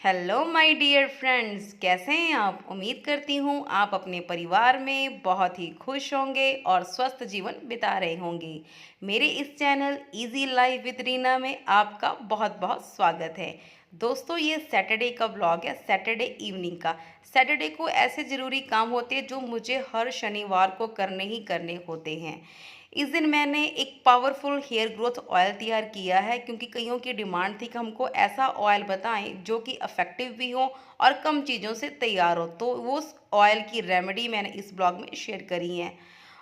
Hello my dear friends, कैसे हैं आप। उम्मीद करती हूँ आप अपने परिवार में बहुत ही खुश होंगे और स्वस्थ जीवन बिता रहे होंगे। मेरे इस channel easy life with Reena में आपका बहुत बहुत स्वागत है। दोस्तों, ये सैटरडे का ब्लॉग है, सैटरडे इवनिंग का। सैटरडे को ऐसे ज़रूरी काम होते हैं जो मुझे हर शनिवार को करने ही करने होते हैं। इस दिन मैंने एक पावरफुल हेयर ग्रोथ ऑयल तैयार किया है, क्योंकि कईयों की डिमांड थी कि हमको ऐसा ऑयल बताएं जो कि इफ़ेक्टिव भी हो और कम चीज़ों से तैयार हो। तो वो उस ऑयल की रेमेडी मैंने इस ब्लॉग में शेयर करी है।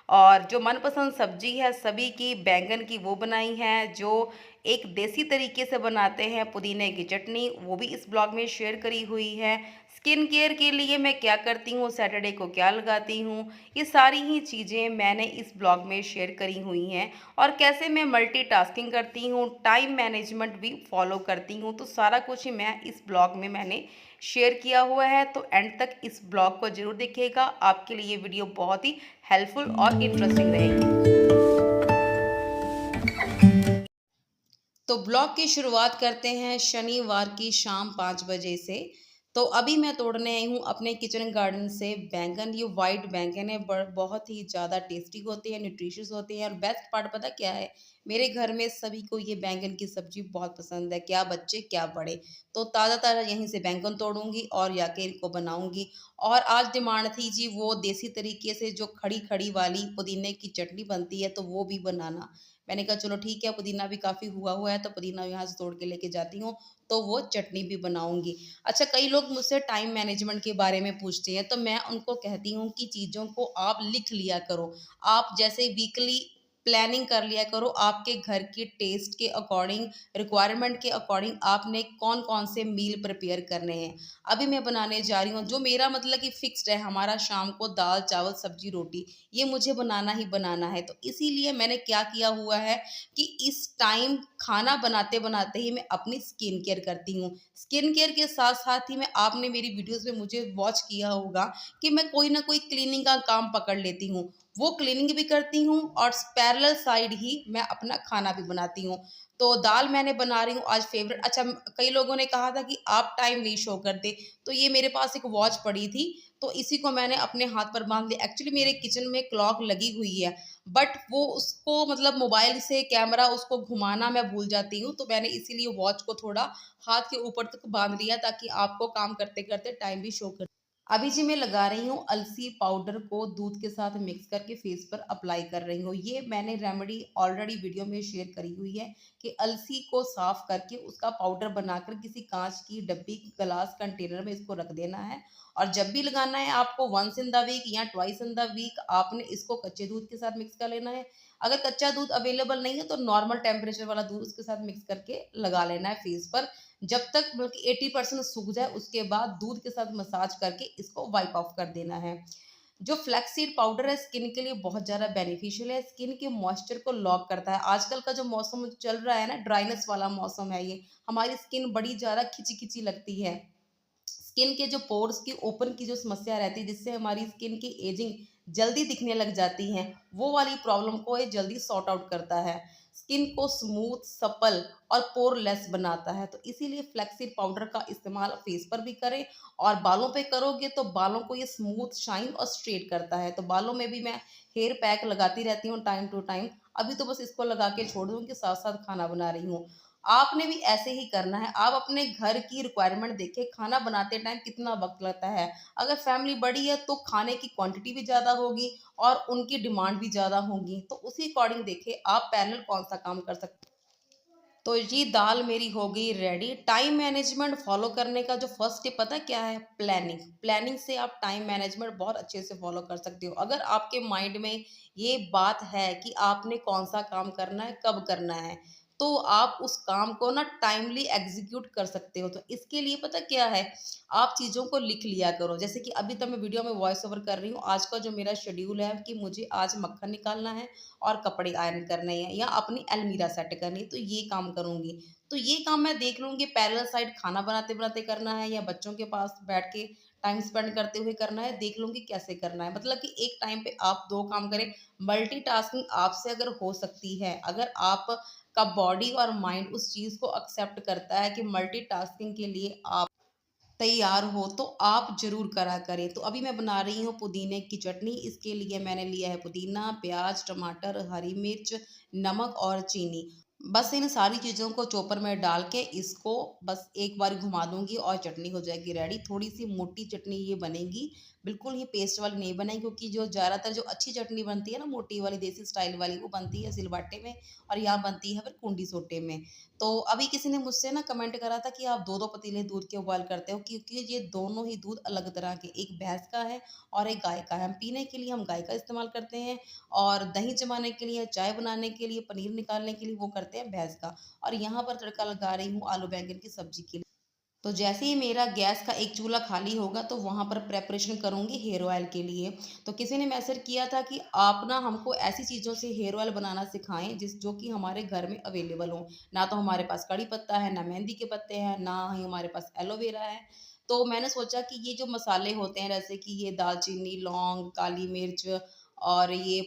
और जो मनपसंद सब्जी है सभी की, बैंगन की, वो बनाई है। जो एक देसी तरीके से बनाते हैं पुदीने की चटनी, वो भी इस ब्लॉग में शेयर करी हुई है। स्किन केयर के लिए मैं क्या करती हूँ, सैटरडे को क्या लगाती हूँ, ये सारी ही चीज़ें मैंने इस ब्लॉग में शेयर करी हुई हैं। और कैसे मैं मल्टीटास्किंग करती हूँ, टाइम मैनेजमेंट भी फॉलो करती हूँ, तो सारा कुछ ही मैं इस ब्लॉग में मैंने शेयर किया हुआ है। तो एंड तक इस ब्लॉग को जरूर देखिएगा, आपके लिए ये वीडियो बहुत ही हेल्पफुल और इंटरेस्टिंग रहेगी। तो ब्लॉग की शुरुआत करते हैं शनिवार की शाम 5 बजे से। तो अभी मैं तोड़ने आई हूँ अपने किचन गार्डन से बैंगन। ये वाइट बैंगन है, बहुत ही ज़्यादा टेस्टी होते हैं, न्यूट्रिशियस होते हैं। और बेस्ट पार्ट पता क्या है, मेरे घर में सभी को ये बैंगन की सब्जी बहुत पसंद है, क्या बच्चे क्या बड़े। तो ताज़ा ताज़ा यहीं से बैंगन तोड़ूंगी और जाके इनको बनाऊंगी। और आज डिमांड थी जी वो देसी तरीके से जो खड़ी खड़ी वाली पुदीने की चटनी बनती है, तो वो भी बनाना। मैंने कहा चलो ठीक है, पुदीना भी काफ़ी हुआ हुआ है तो पुदीना यहाँ से तोड़ के लेके जाती हूँ, तो वो चटनी भी बनाऊंगी। अच्छा, कई लोग मुझसे टाइम मैनेजमेंट के बारे में पूछते हैं, तो मैं उनको कहती हूँ कि चीज़ों को आप लिख लिया करो। आप जैसे वीकली प्लानिंग कर लिया करो, आपके घर के टेस्ट के अकॉर्डिंग, रिक्वायरमेंट के अकॉर्डिंग आपने कौन कौन से मील प्रिपेयर करने हैं। अभी मैं बनाने जा रही हूँ जो मेरा मतलब कि फिक्स्ड है, हमारा शाम को दाल चावल सब्जी रोटी, ये मुझे बनाना ही बनाना है। तो इसीलिए मैंने क्या किया हुआ है कि इस टाइम खाना बनाते बनाते ही मैं अपनी स्किन केयर करती हूँ। स्किन केयर के साथ साथ ही मैं, आपने मेरी वीडियोस में मुझे वॉच किया होगा कि मैं कोई ना कोई क्लीनिंग का काम पकड़ लेती हूँ, वो क्लीनिंग भी करती हूँ और पैरेलल साइड ही मैं अपना खाना भी बनाती हूँ। तो दाल मैंने बना रही हूँ आज फेवरेट। अच्छा, कई लोगों ने कहा था कि आप टाइम नहीं शो करते, तो ये मेरे पास एक वॉच पड़ी थी, तो इसी को मैंने अपने हाथ पर बांध लिया। एक्चुअली मेरे किचन में क्लॉक लगी हुई है, बट वो उसको मतलब मोबाइल से कैमरा उसको घुमाना मैं भूल जाती हूँ, तो मैंने इसीलिए वॉच को थोड़ा हाथ के ऊपर तक बांध लिया ताकि आपको काम करते करते टाइम भी शो कर। अभी जी मैं लगा रही हूँ अलसी पाउडर को दूध के साथ मिक्स करके फेस पर अप्लाई कर रही हूँ। ये मैंने रेमेडी ऑलरेडी वीडियो में शेयर करी हुई है कि अलसी को साफ करके उसका पाउडर बनाकर किसी कांच की डब्बी, ग्लास कंटेनर में इसको रख देना है। और जब भी लगाना है आपको वंस इन द वीक या ट्वाइस इन द वीक आपने इसको कच्चे दूध के साथ मिक्स कर लेना है। अगर कच्चा दूध अवेलेबल नहीं है तो नॉर्मल टेम्परेचर वाला दूध उसके साथ मिक्स करके लगा लेना है फेस पर। जब तक बल्कि 80% सूख जाए उसके बाद दूध के साथ मसाज करके इसको वाइप ऑफ कर देना है। जो फ्लैक्सीड पाउडर है स्किन के लिए बहुत ज़्यादा बेनिफिशियल है, स्किन के मॉइस्चर को लॉक करता है। आजकल का जो मौसम चल रहा है ना, ड्राइनेस वाला मौसम है ये, हमारी स्किन बड़ी ज़्यादा खिंची खिंची लगती है। स्किन के जो पोर्स की ओपन की जो समस्या रहती है जिससे हमारी स्किन की एजिंग जल्दी दिखने लग जाती है, वो वाली प्रॉब्लम को ये जल्दी सॉर्ट आउट करता है। स्किन को स्मूथ, सपल और पोरलेस बनाता है। तो इसीलिए फ्लैक्सीड पाउडर का इस्तेमाल फेस पर भी करें, और बालों पे करोगे तो बालों को ये स्मूथ, शाइन और स्ट्रेट करता है। तो बालों में भी मैं हेयर पैक लगाती रहती हूँ टाइम टू टाइम। अभी तो बस इसको लगा के छोड़ दूँ कि साथ साथ खाना बना रही हूँ। आपने भी ऐसे ही करना है। आप अपने घर की रिक्वायरमेंट देखें, खाना बनाते टाइम कितना वक्त लगता है। अगर फैमिली बड़ी है तो खाने की क्वांटिटी भी ज़्यादा होगी और उनकी डिमांड भी ज़्यादा होगी, तो उसी अकॉर्डिंग देखें आप पैरेलल कौन सा काम कर सकते हैं। तो जी दाल मेरी हो गई रेडी। टाइम मैनेजमेंट फॉलो करने का जो फर्स्ट स्टेप पता क्या है, प्लानिंग। प्लानिंग से आप टाइम मैनेजमेंट बहुत अच्छे से फॉलो कर सकते हो। अगर आपके माइंड में ये बात है कि आपने कौन सा काम करना है, कब करना है, तो आप उस काम को ना टाइमली एग्जीक्यूट कर सकते हो। तो इसके लिए पता क्या है, आप चीज़ों को लिख लिया करो। जैसे कि अभी तो मैं वीडियो में वॉइस ओवर कर रही हूँ, आज का जो मेरा शेड्यूल है कि मुझे आज मक्खन निकालना है और कपड़े आयरन करने हैं या अपनी अलमीरा सेट करनी है, तो ये काम करूँगी। तो ये काम मैं देख लूँगी पैरेलल साइड, खाना बनाते-बनाते करना है या बच्चों के पास बैठ के टाइम स्पेंड करते हुए करना है, देख लूँगी कैसे करना है। मतलब कि एक टाइम पे आप 2 काम करें। मल्टीटास्किंग आपसे अगर हो सकती है, अगर आप का बॉडी और माइंड उस चीज़ को एक्सेप्ट करता है कि मल्टीटास्किंग के लिए आप तैयार हो तो आप ज़रूर करा करें। तो अभी मैं बना रही हूँ पुदीने की चटनी। इसके लिए मैंने लिया है पुदीना, प्याज़, टमाटर, हरी मिर्च, नमक और चीनी। बस इन सारी चीज़ों को चॉपर में डाल के इसको बस एक बार घुमा दूँगी और चटनी हो जाएगी रेडी। थोड़ी-सी मोटी चटनी ये बनेगी, बिल्कुल ही पेस्ट वाली नहीं बनेगी, क्योंकि जो ज़्यादातर जो अच्छी चटनी बनती है ना मोटी वाली देसी स्टाइल वाली, वो बनती है सिलबट्टे में और यहाँ बनती है फिर कुंडी सोटे में। तो अभी किसी ने मुझसे ना कमेंट करा था कि आप 2-2 पतीले दूध के उबाल करते हो, क्योंकि ये दोनों ही दूध अलग तरह के, एक भैंस का है और एक गाय का है। हम पीने के लिए हम गाय का इस्तेमाल करते हैं और दही जमाने के लिए, चाय बनाने के लिए, पनीर निकालने के लिए वो करते हैं भैंस का। और यहाँ पर तड़का लगा रही हूँ आलू बैंगन की सब्जी के लिए। तो जैसे ही मेरा गैस का एक चूल्हा खाली होगा तो वहाँ पर प्रेपरेशन करूँगी हेयर ऑयल के लिए। तो किसी ने मैसेज किया था कि आप ना हमको ऐसी चीज़ों से हेयर ऑयल बनाना सिखाएँ जो कि हमारे घर में अवेलेबल हो। ना तो हमारे पास कड़ी पत्ता है, ना मेहंदी के पत्ते हैं, ना ही हमारे पास एलोवेरा है। तो मैंने सोचा कि ये जो मसाले होते हैं जैसे कि ये दालचीनी, लौंग, काली मिर्च और ये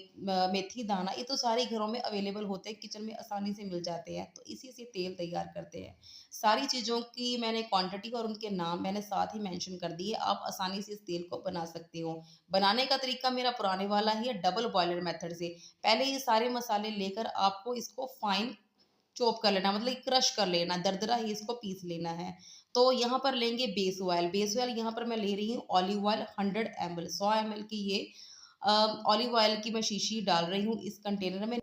मेथी दाना, ये तो सारे घरों में अवेलेबल होते हैं, किचन में आसानी से मिल जाते हैं। तो इसी से तेल तैयार करते हैं। सारी चीज़ों की मैंने क्वांटिटी और उनके नाम मैंने साथ ही मेंशन कर दिए। आप आसानी से इस तेल को बना सकते हो। बनाने का तरीका मेरा पुराने वाला ही है, डबल बॉयलर मेथड से। पहले ये सारे मसाले लेकर आपको इसको फाइन चॉप कर लेना, मतलब क्रश कर लेना, दरदरा ही इसको पीस लेना है। तो यहाँ पर लेंगे बेस ऑयल। बेस ऑयल यहाँ पर मैं ले रही हूँ ऑलिव ऑयल 100 ml, 100 ml की ये ऑलिव ऑयल की मैं शीशी डाल रही हूँ इस कंटेनर में।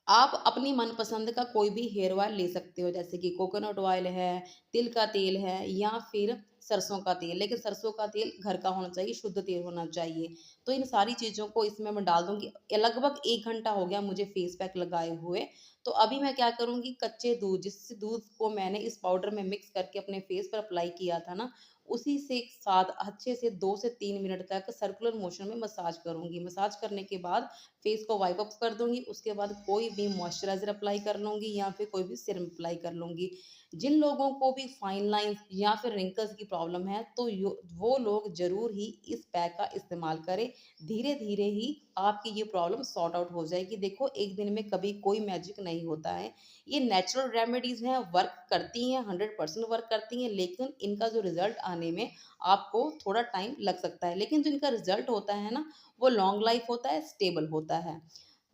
आप अपनी मनपसंद का कोई भी हेयर ऑयल ले सकते हो, जैसे कि कोकोनट ऑयल है, तिल का तेल है या फिर सरसों का तेल। लेकिन सरसों का तेल घर का होना चाहिए, शुद्ध तेल होना चाहिए। तो इन सारी चीज़ों को इसमें मैं डाल दूँगी। लगभग 1 घंटा हो गया मुझे फेस पैक लगाए हुए। तो अभी मैं क्या करूँगी, कच्चे दूध, जिस दूध को मैंने इस पाउडर में मिक्स करके अपने फेस पर अप्लाई किया था ना, उसी से साथ अच्छे से 2 से 3 मिनट तक सर्कुलर मोशन में मसाज करूँगी। मसाज करने के बाद फेस को वाइप अप कर दूँगी, उसके बाद कोई भी मॉइस्चराइज़र अप्लाई कर लूँगी या फिर कोई भी सीरम अप्लाई कर लूँगी। जिन लोगों को भी फाइन लाइन्स या फिर रिंकल्स की प्रॉब्लम है, तो यो वो लोग ज़रूर ही इस पैक का इस्तेमाल करें। धीरे-धीरे ही आपकी ये प्रॉब्लम सॉर्ट आउट हो जाएगी। देखो, एक दिन में कभी कोई मैजिक नहीं होता है। ये नेचुरल रेमेडीज़ हैं, वर्क करती हैं, 100% वर्क करती हैं, लेकिन इनका जो रिज़ल्ट आने में आपको थोड़ा टाइम लग सकता है। लेकिन जो इनका रिज़ल्ट होता है ना, वो लॉन्ग लाइफ होता है, स्टेबल होता है।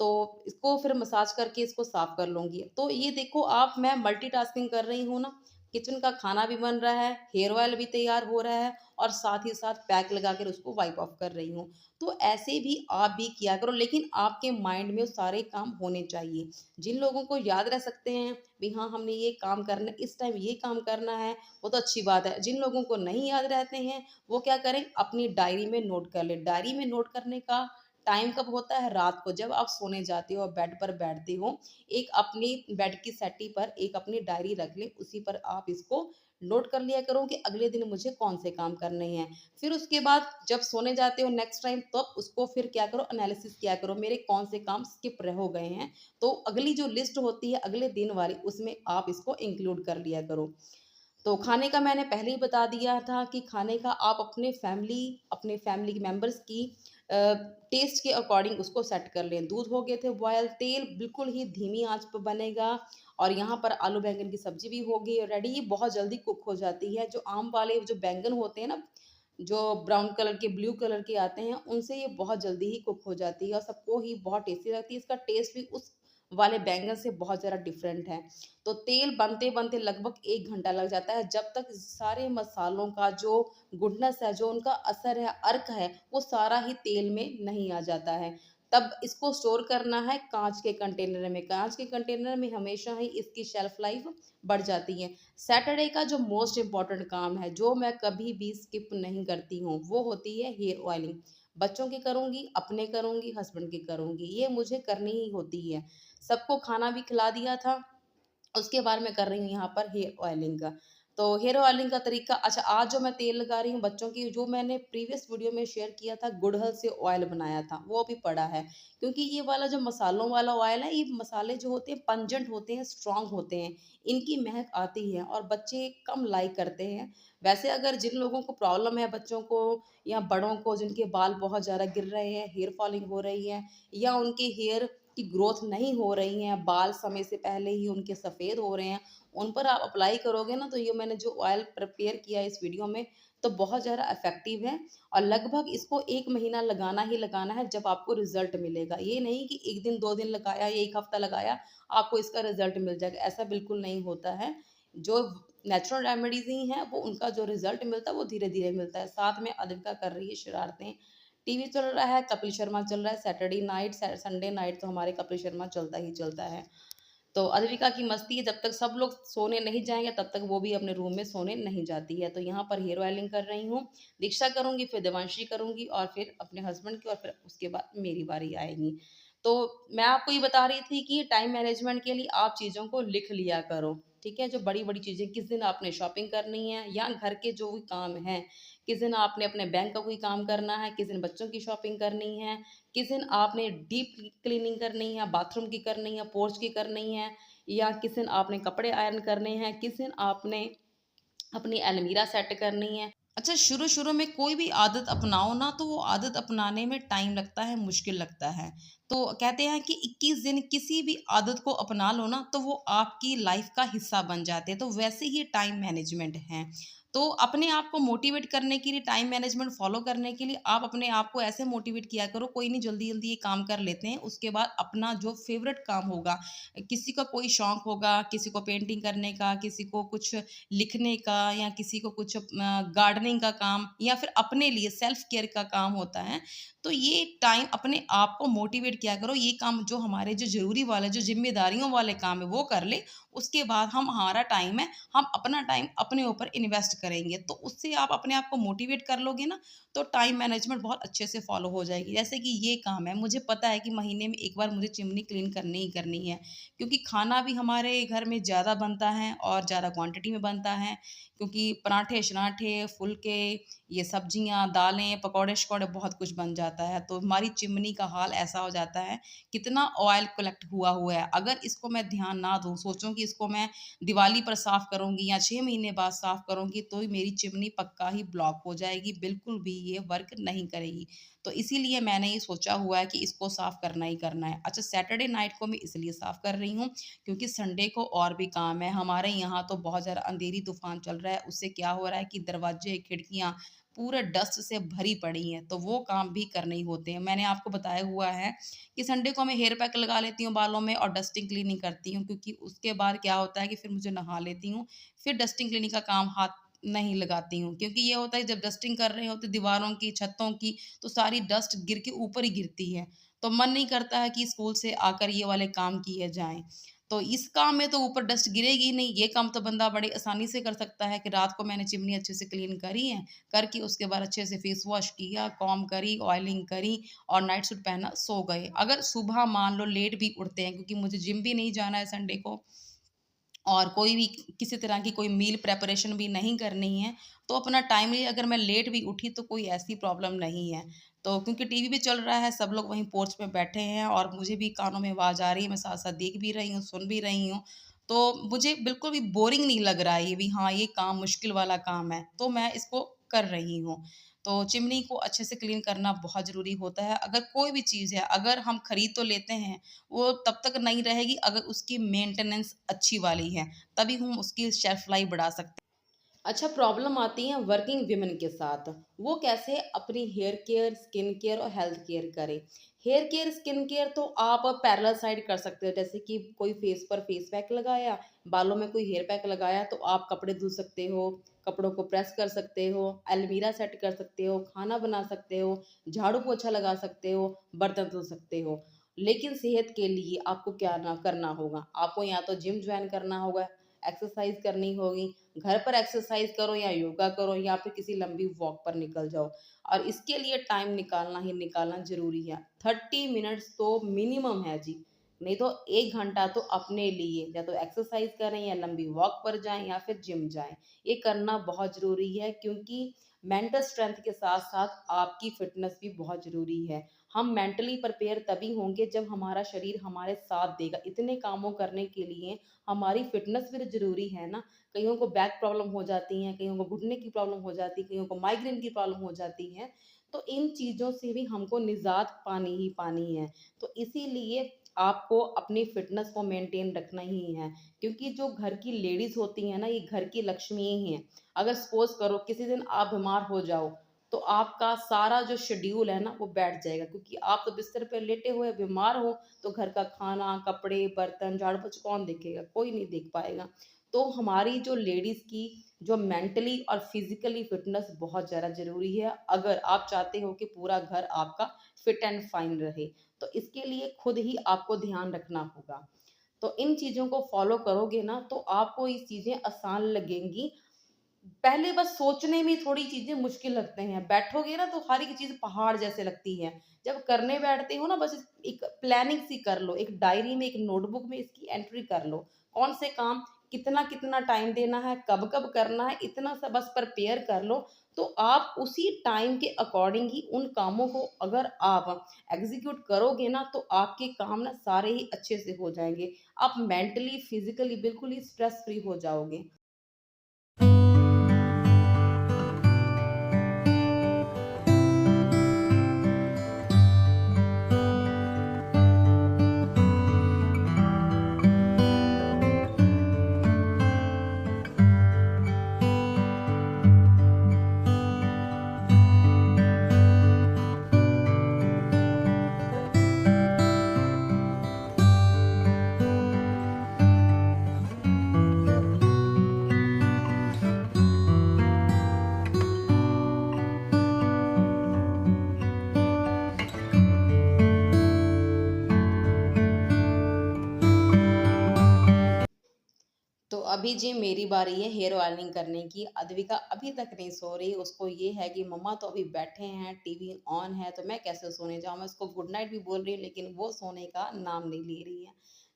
तो इसको फिर मसाज करके इसको साफ कर लूँगी। तो ये देखो आप, मैं मल्टीटास्किंग कर रही हूँ ना, किचन का खाना भी बन रहा है, हेयर ऑयल भी तैयार हो रहा है और साथ ही साथ पैक लगाकर उसको वाइप ऑफ कर रही हूँ। तो ऐसे भी आप भी किया करो, लेकिन आपके माइंड में वो सारे काम होने चाहिए। जिन लोगों को याद रह सकते हैं, भी हाँ हमने ये काम करना है, इस टाइम ये काम करना है, वो तो अच्छी बात है। जिन लोगों को नहीं याद रहते हैं, वो क्या करें, अपनी डायरी में नोट कर लें। डायरी में नोट करने का टाइम कब होता है, रात को जब आप सोने जाते हो और बेड पर बैठते हो, एक अपनी बेड की सेटी पर एक अपनी डायरी रख लें, उसी पर आप इसको नोट कर लिया करो कि अगले दिन मुझे कौन से काम करने हैं। फिर उसके बाद जब सोने जाते हो नेक्स्ट टाइम, तब उसको फिर क्या करो, एनालिसिस किया करो, मेरे कौन से काम स्किप रह हो गए हैं। तो अगली जो लिस्ट होती है अगले दिन वाली, उसमें आप इसको इंक्लूड कर लिया करो। तो खाने का मैंने पहले ही बता दिया था कि खाने का आप अपने फैमिली मेंबर्स की टेस्ट के अकॉर्डिंग उसको सेट कर लें। दूध हो गए थे बॉयल, तेल बिल्कुल ही धीमी आंच पर बनेगा और यहाँ पर आलू बैंगन की सब्जी भी हो गई रेडी। ये बहुत जल्दी कुक हो जाती है। जो आम वाले जो बैंगन होते हैं ना, जो ब्राउन कलर के, ब्लू कलर के आते हैं, उनसे ये बहुत जल्दी ही कुक हो जाती है और सबको ही बहुत टेस्टी लगती है। इसका टेस्ट भी उस वाले बैंगन से बहुत ज़्यादा डिफरेंट है। तो तेल बनते-बनते लगभग 1 घंटा लग जाता है, जब तक सारे मसालों का जो गुडनेस है, जो उनका असर है, अर्क है, वो सारा ही तेल में नहीं आ जाता है। तब इसको स्टोर करना है काँच के कंटेनर में। काँच के कंटेनर में हमेशा ही इसकी शेल्फ लाइफ़ बढ़ जाती है। सैटरडे का जो मोस्ट इम्पोर्टेंट काम है, जो मैं कभी भी स्किप नहीं करती हूँ, वो होती है हेयर ऑयलिंग। बच्चों की करूँगी, अपने करूँगी, हस्बैंड की करूँगी, ये मुझे करनी ही होती है। सबको खाना भी खिला दिया था, उसके बाद मैं कर रही हूँ यहाँ पर हेयर ऑयलिंग का। तो हेयर ऑयलिंग का तरीका, अच्छा, आज जो मैं तेल लगा रही हूँ बच्चों की, जो मैंने प्रीवियस वीडियो में शेयर किया था, गुड़हल से ऑयल बनाया था, वो अभी पड़ा है। क्योंकि ये वाला जो मसालों वाला ऑयल है, ये मसाले जो होते हैं पंजेंट होते हैं, स्ट्रॉन्ग होते हैं, इनकी महक आती है और बच्चे कम लाइक करते हैं। वैसे अगर जिन लोगों को प्रॉब्लम है, बच्चों को या बड़ों को, जिनके बाल बहुत ज़्यादा गिर रहे हैं, हेयर फॉलिंग हो रही है या उनके हेयर की ग्रोथ नहीं हो रही है, बाल समय से पहले ही उनके सफ़ेद हो रहे हैं, उन पर आप अप्लाई करोगे ना, तो ये मैंने जो ऑयल प्रिपेयर किया है इस वीडियो में, तो बहुत ज़्यादा इफ़ेक्टिव है और लगभग इसको 1 महीना लगाना ही लगाना है, जब आपको रिज़ल्ट मिलेगा। ये नहीं कि 1 दिन 2 दिन लगाया या 1 हफ़्ता लगाया, आपको इसका रिज़ल्ट मिल जाएगा, ऐसा बिल्कुल नहीं होता है। जो नेचुरल रेमेडीज़ ही हैं, वो उनका जो रिज़ल्ट मिलता है, वो धीरे-धीरे मिलता है। साथ में अद्विका कर रही है शरारतें। टीवी चल रहा है, कपिल शर्मा चल रहा है, सैटरडे नाइट, संडे नाइट तो हमारे कपिल शर्मा चलता ही चलता है। तो अद्विका की मस्ती है, जब तक सब लोग सोने नहीं जाएँगे तब तक वो भी अपने रूम में सोने नहीं जाती है। तो यहाँ पर हेयर ऑयलिंग कर रही हूँ, दीक्षा करूँगी, फिर देवांशी करूँगी और फिर अपने हस्बैंड की और फिर उसके बाद मेरी बारी आएगी। तो मैं आपको ये बता रही थी कि टाइम मैनेजमेंट के लिए आप चीज़ों को लिख लिया करो, ठीक है? जो बड़ी-बड़ी चीज़ें किस दिन आपने शॉपिंग करनी है या घर के जो भी काम हैं, किस दिन आपने अपने बैंक का कोई काम करना है, किस दिन बच्चों की शॉपिंग करनी है, किस दिन आपने डीप क्लीनिंग करनी है, बाथरूम की करनी है, पोर्च की करनी है या किस दिन आपने कपड़े आयरन करने हैं, किस दिन आपने अपनी अलमीरा सेट करनी है। अच्छा, शुरू-शुरू में कोई भी आदत अपनाओ ना, तो वो आदत अपनाने में टाइम लगता है, मुश्किल लगता है। तो कहते हैं कि 21 दिन किसी भी आदत को अपना लो ना, तो वो आपकी लाइफ़ का हिस्सा बन जाते हैं। तो वैसे ही टाइम मैनेजमेंट है। तो अपने आप को मोटिवेट करने के लिए, टाइम मैनेजमेंट फ़ॉलो करने के लिए आप अपने आप को ऐसे मोटिवेट किया करो, कोई नहीं जल्दी-जल्दी ये काम कर लेते हैं, उसके बाद अपना जो फ़ेवरेट काम होगा, किसी का कोई शौक होगा, किसी को पेंटिंग करने का, किसी को कुछ लिखने का या किसी को कुछ गार्डनिंग का काम या फिर अपने लिए सेल्फ केयर का काम होता है। तो ये टाइम अपने आप को मोटिवेट किया करो, ये काम जो हमारे जो ज़रूरी वाले, जो ज़िम्मेदारियों वाले काम है वो कर ले, उसके बाद हम हमारा टाइम है, हम अपना टाइम अपने ऊपर इन्वेस्ट करेंगे। तो उससे आप अपने आप को मोटिवेट कर लोगे ना, तो टाइम मैनेजमेंट बहुत अच्छे से फ़ॉलो हो जाएगी। जैसे कि ये काम है, मुझे पता है कि महीने में 1 बार मुझे चिमनी क्लीन करनी ही करनी है, क्योंकि खाना भी हमारे घर में ज़्यादा बनता है और ज़्यादा क्वांटिटी में बनता है, क्योंकि पराठे-शराठे, फुलके, ये सब्जियाँ, दालें, पकौड़े-शकौड़े बहुत कुछ बन जाता है। तो हमारी चिमनी का हाल ऐसा हो जाता है, कितना ऑयल कलेक्ट हुआ है। अगर इसको मैं ध्यान ना दूँ, सोचूँ कि इसको मैं दिवाली पर साफ़ करूँगी या 6 महीने बाद साफ़ करूँगी, तो मेरी चिमनी पक्का ही ब्लॉक हो जाएगी, बिल्कुल भी ये वर्क नहीं करेगी। तो इसीलिए मैंने ये सोचा हुआ है कि इसको साफ़ करना ही करना है। अच्छा, सैटरडे नाइट को मैं इसलिए साफ़ कर रही हूँ, क्योंकि संडे को और भी काम है। हमारे यहाँ तो बहुत ज़्यादा अंधेरी तूफ़ान चल रहा है, उससे क्या हो रहा है कि दरवाजे, खिड़कियाँ पूरे डस्ट से भरी पड़ी हैं, तो वो काम भी करने ही होते हैं। मैंने आपको बताया हुआ है कि संडे को मैं हेयर पैक लगा लेती हूँ बालों में और डस्टिंग क्लीनिंग करती हूँ, क्योंकि उसके बाद क्या होता है कि फिर मुझे नहा लेती हूँ, फिर डस्टिंग क्लीनिंग का काम हाथ नहीं लगाती हूँ, क्योंकि ये होता है जब डस्टिंग कर रहे होते दीवारों की, छतों की, तो सारी डस्ट गिर के ऊपर ही गिरती है। तो मन नहीं करता है कि स्कूल से आकर ये वाले काम किए जाएँ। तो इस काम में तो ऊपर डस्ट गिरेगी ही नहीं, ये काम तो बंदा बड़ी आसानी से कर सकता है कि रात को मैंने चिमनी अच्छे से क्लीन करी है, करके उसके बाद अच्छे से फेस वॉश किया, कॉम्ब करी, ऑयलिंग करी और नाइट सूट पहना, सो गए। अगर सुबह मान लो लेट भी उठते हैं, क्योंकि मुझे जिम भी नहीं जाना है संडे को और कोई भी किसी तरह की कोई मील प्रिपरेशन भी नहीं करनी है, तो अपना टाइमली अगर मैं लेट भी उठी तो कोई ऐसी प्रॉब्लम नहीं है। तो क्योंकि टीवी भी चल रहा है, सब लोग वहीं पोर्च पे बैठे हैं और मुझे भी कानों में आवाज़ आ रही है, मैं साथ-साथ देख भी रही हूँ, सुन भी रही हूँ। तो मुझे बिल्कुल भी बोरिंग नहीं लग रहा है ये भी, हाँ, ये काम मुश्किल वाला काम है, तो मैं इसको कर रही हूँ। तो चिमनी को अच्छे से क्लीन करना बहुत ज़रूरी होता है। अगर कोई भी चीज़ है, अगर हम खरीद तो लेते हैं, वो तब तक नहीं रहेगी अगर उसकी मेंटेनेंस अच्छी वाली है, तभी हम उसकी शेल्फ लाइफ बढ़ा सकते हैं। अच्छा, प्रॉब्लम आती है वर्किंग वुमेन के साथ। वो कैसे अपनी हेयर केयर, स्किन केयर और हेल्थ केयर करें। हेयर केयर, स्किन केयर तो आप पैरेलल साइड कर सकते हो, जैसे कि कोई फेस पर फेस पैक लगाया, बालों में कोई हेयर पैक लगाया, तो आप कपड़े धुल सकते हो, कपड़ों को प्रेस कर सकते हो, अलमीरा सेट कर सकते हो, खाना बना सकते हो, झाड़ू पोछा लगा सकते हो, बर्तन धो सकते हो। लेकिन सेहत के लिए आपको क्या ना करना होगा, आपको या तो जिम ज्वाइन करना होगा, एक्सरसाइज करनी होगी, घर पर एक्सरसाइज करो या योगा करो या फिर किसी लंबी वॉक पर निकल जाओ और इसके लिए टाइम निकालना ही निकालना ज़रूरी है। 30 मिनट्स तो मिनिमम है जी, नहीं तो 1 घंटा तो अपने लिए या तो एक्सरसाइज करें या लंबी वॉक पर जाएँ या फिर जिम जाएँ। ये करना बहुत ज़रूरी है, क्योंकि मेंटल स्ट्रेंथ के साथ-साथ आपकी फिटनेस भी बहुत ज़रूरी है। हम मेंटली प्रिपेयर तभी होंगे जब हमारा शरीर हमारे साथ देगा। इतने कामों करने के लिए हमारी फिटनेस भी तो ज़रूरी है ना। कईयों को बैक प्रॉब्लम हो जाती हैं, कईयों को घुटने की प्रॉब्लम हो जाती है, कईयों को माइग्रेन की प्रॉब्लम हो जाती है। तो इन चीज़ों से भी हमको निजात पानी ही पानी है। तो इसीलिए आपको अपनी फ़िटनेस को मेंटेन रखना ही है, क्योंकि जो घर की लेडीज़ होती हैं ना, ये घर की लक्ष्मी ही हैं। अगर सपोज़ करो किसी दिन आप बीमार हो जाओ, तो आपका सारा जो शेड्यूल है ना, वो बैठ जाएगा, क्योंकि आप तो बिस्तर पे लेटे हुए बीमार हो, तो घर का खाना, कपड़े, बर्तन, झाड़ू-पोछा कौन देखेगा? कोई नहीं देख पाएगा। तो हमारी जो लेडीज़ की जो मेंटली और फिज़िकली फ़िटनेस बहुत ज़्यादा ज़रूरी है, अगर आप चाहते हो कि पूरा घर आपका फिट एंड फाइन रहे। तो इसके लिए खुद ही आपको ध्यान रखना होगा। तो इन चीज़ों को फ़ॉलो करोगे ना, तो आपको ये चीज़ें आसान लगेंगी। पहले बस सोचने में थोड़ी चीज़ें मुश्किल लगते हैं, बैठोगे ना तो हर एक चीज़ पहाड़ जैसे लगती है। जब करने बैठते हो ना, बस एक प्लानिंग सी कर लो, एक डायरी में, एक नोटबुक में इसकी एंट्री कर लो। कौन से काम कितना-कितना टाइम देना है, कब-कब करना है, इतना सा बस प्रिपेयर कर लो, तो आप उसी टाइम के अकॉर्डिंग ही उन कामों को अगर आप एग्ज़ीक्यूट करोगे ना, तो आपके काम ना सारे ही अच्छे से हो जाएँगे। आप मेंटली, फिज़िकली बिल्कुल ही स्ट्रेस फ्री हो जाओगे। तो अभी जी मेरी बारी है हेयर ऑयलिंग करने की। अद्विका अभी तक नहीं सो रही। उसको ये है कि मम्मा तो अभी बैठे हैं, टीवी ऑन है, तो मैं कैसे सोने जाऊँ? मैं उसको गुड नाइट भी बोल रही हूँ, लेकिन वो सोने का नाम नहीं ले रही है।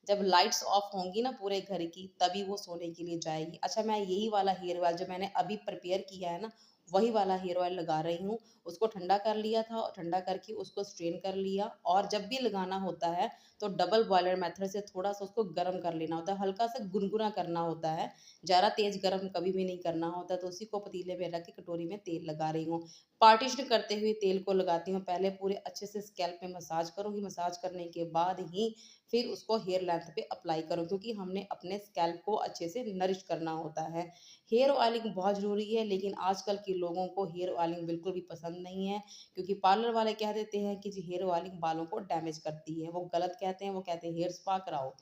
जब लाइट्स ऑफ होंगी ना पूरे घर की, तभी वो सोने के लिए जाएगी। अच्छा, मैं यही वाला हेयर ऑयल जो मैंने अभी प्रिपेयर किया है ना, वही वाला हेयर ऑयल लगा रही हूँ। उसको ठंडा कर लिया था और ठंडा करके उसको स्ट्रेन कर लिया, और जब भी लगाना होता है तो डबल बॉयलर मेथड से थोड़ा-सा उसको गरम कर लेना होता है, हल्का सा गुनगुना करना होता है, ज़्यादा तेज़ गरम कभी भी नहीं करना होता। तो उसी को पतीले में रख के कटोरी में तेल लगा रही हूँ। पार्टीशन करते हुए तेल को लगाती हूँ, पहले पूरे अच्छे से स्कैल्प पे मसाज करूँगी, मसाज करने के बाद ही फिर उसको हेयर लेंथ पे अप्लाई करूँ, क्योंकि हमने अपने स्कैल्प को अच्छे से नरिश करना होता है। हेयर ऑयलिंग बहुत ज़रूरी है, लेकिन आजकल के लोगों को हेयर ऑयलिंग बिल्कुल भी पसंद नहीं है, क्योंकि पार्लर वाले कह देते हैं कि जी हेयर ऑयलिंग बालों को डैमेज करती है। वो गलत कहते हैं, वो कहते हैं हेयर स्पा कराओ।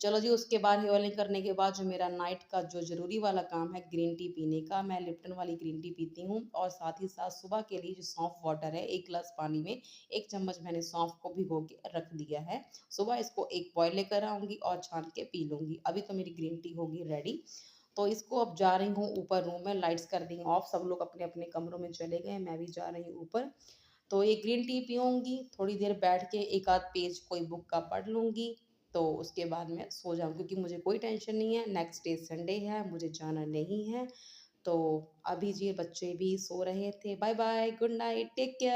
चलो जी, उसके बाद हेयर ऑयलिंग करने के बाद जो मेरा नाइट का जो ज़रूरी वाला काम है ग्रीन टी पीने का, मैं लिप्टन वाली ग्रीन टी पीती हूँ, और साथ ही साथ सुबह के लिए जो सौंफ वाटर है, 1 ग्लास पानी में 1 चम्मच मैंने सौंफ को भिगो के रख दिया है। सुबह इसको एक बॉयल लेकर आऊँगी और छान के पी लूँगी। अभी तो मेरी ग्रीन टी होगी रेडी। तो इसको अब जा रही हूँ ऊपर रूम में, लाइट्स कर दी ऑफ, सब लोग अपने-अपने कमरों में चले गए, मैं भी जा रही हूँ ऊपर। तो ये ग्रीन टी पीऊँगी, थोड़ी देर बैठ के 1 आध पेज कोई बुक का पढ़ लूँगी, तो उसके बाद मैं सो जाऊँ, क्योंकि मुझे कोई टेंशन नहीं है, नेक्स्ट डे संडे है, मुझे जाना नहीं है। तो अभी जी बच्चे भी सो रहे थे। Bye bye, good night, take care.